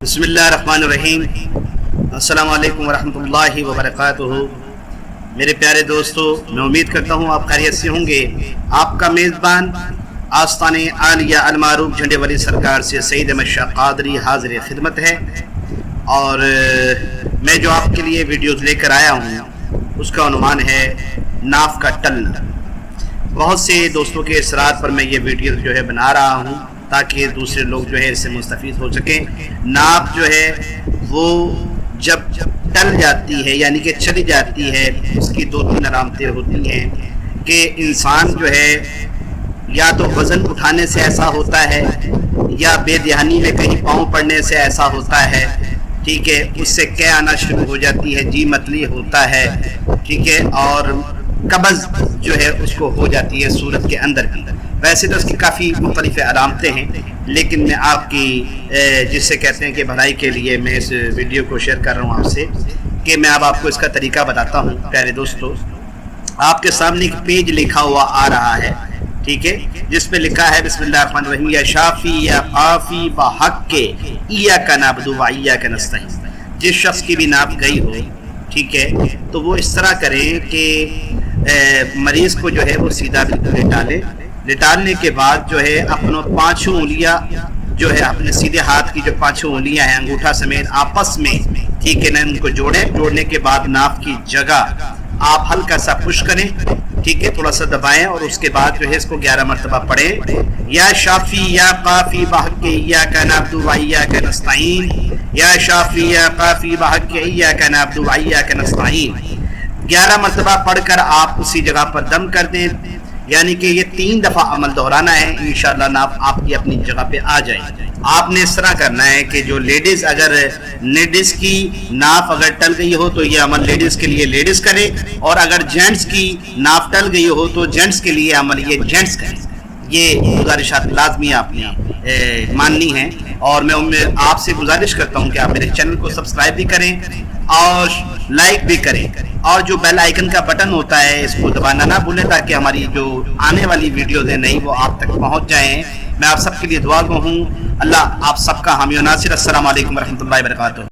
بسم اللہ الرحمن الرحیم۔ السلام علیکم ورحمۃ اللہ وبرکاتہ۔ میرے پیارے دوستو، میں امید کرتا ہوں آپ خیریت سے ہوں گے۔ آپ کا میزبان آستانِ عالیہ المعروف جھنڈے والی سرکار سے سید احمد شاہ قادری حاضر خدمت ہے، اور میں جو آپ کے لیے ویڈیوز لے کر آیا ہوں اس کا عنوان ہے ناف کا ٹلنا۔ بہت سے دوستوں کے اصرار پر میں یہ ویڈیوز جو ہے بنا رہا ہوں تاکہ دوسرے لوگ جو ہے اس سے مستفید ہو سکیں۔ ناف جو ہے وہ جب ٹل جاتی ہے یعنی کہ چلی جاتی ہے، اس کی دو تین علامتیں ہوتی ہیں کہ انسان جو ہے یا تو وزن اٹھانے سے ایسا ہوتا ہے، یا بے دھیانی میں کہیں پاؤں پڑنے سے ایسا ہوتا ہے، ٹھیک ہے، اس سے کہہ آنا شروع ہو جاتی ہے، جی متلی ہوتا ہے، ٹھیک ہے، اور قبض جو ہے اس کو ہو جاتی ہے صورت کے اندر کی۔ ویسے تو اس کی کافی مختلف علامتیں ہیں، لیکن میں آپ کی جس سے کہتے ہیں کہ بھلائی کے لیے میں اس ویڈیو کو شیئر کر رہا ہوں آپ سے، کہ میں اب آپ کو اس کا طریقہ بتاتا ہوں۔ پیارے دوستو، آپ کے سامنے ایک پیج لکھا ہوا آ رہا ہے، ٹھیک ہے، جس پہ لکھا ہے بسم اللہ الرحمن الرحیم، یا شافی یا قافی بحق کے ایاک نعبد و ایاک نستعین۔ جس شخص کی بھی ناف گئی ہو، ٹھیک ہے، تو وہ اس طرح کریں کہ مریض کو جو ہے وہ سیدھا بالکل لٹالے۔ لٹالنے کے بعد جو ہے اپنوں پانچوں انگلیاں جو ہے اپنے سیدھے ہاتھ کی جو پانچوں انگلیاں ہیں انگوٹھا سمیت آپس میں، ٹھیک ہے نا، ان کو جوڑیں۔ جوڑنے کے بعد ناف کی جگہ آپ ہلکا سا پش کریں، ٹھیک ہے، تھوڑا سا دبائیں، اور اس کے بعد جو ہے اس کو 11 مرتبہ پڑھیں۔ یا شافی یا قافی بحق کے ایاک نعبد و ایاک نستعین، یا شافی یا قافی بحق کے ایاک نعبد و ایاک نستعین۔ 11 مرتبہ پڑھ کر آپ اسی جگہ پر دم کر دیں، یعنی کہ یہ 3 دفعہ عمل دہرانا ہے، انشاءاللہ ناف آپ کی اپنی جگہ پہ آ جائے۔ آپ نے اس طرح کرنا ہے کہ جو لیڈیز، اگر لیڈیز کی ناف اگر ٹل گئی ہو تو یہ عمل لیڈیز کے لیے لیڈیز کرے، اور اگر جینٹس کی ناف ٹل گئی ہو تو جینٹس کے لیے عمل یہ جینٹس کرے۔ یہ گزارشات لازمی آپ نے ماننی ہیں، اور میں آپ سے گزارش کرتا ہوں کہ آپ میرے چینل کو سبسکرائب بھی کریں اور لائک بھی کریں، اور جو بیل آئیکن کا بٹن ہوتا ہے اس کو دبانا نہ بھولیں تاکہ ہماری جو آنے والی ویڈیوز ہیں نئی وہ آپ تک پہنچ جائیں۔ میں آپ سب کے لیے دعا گو ہوں۔ اللہ آپ سب کا حامی و ناصر۔ السلام علیکم ورحمۃ اللہ وبرکاتہ۔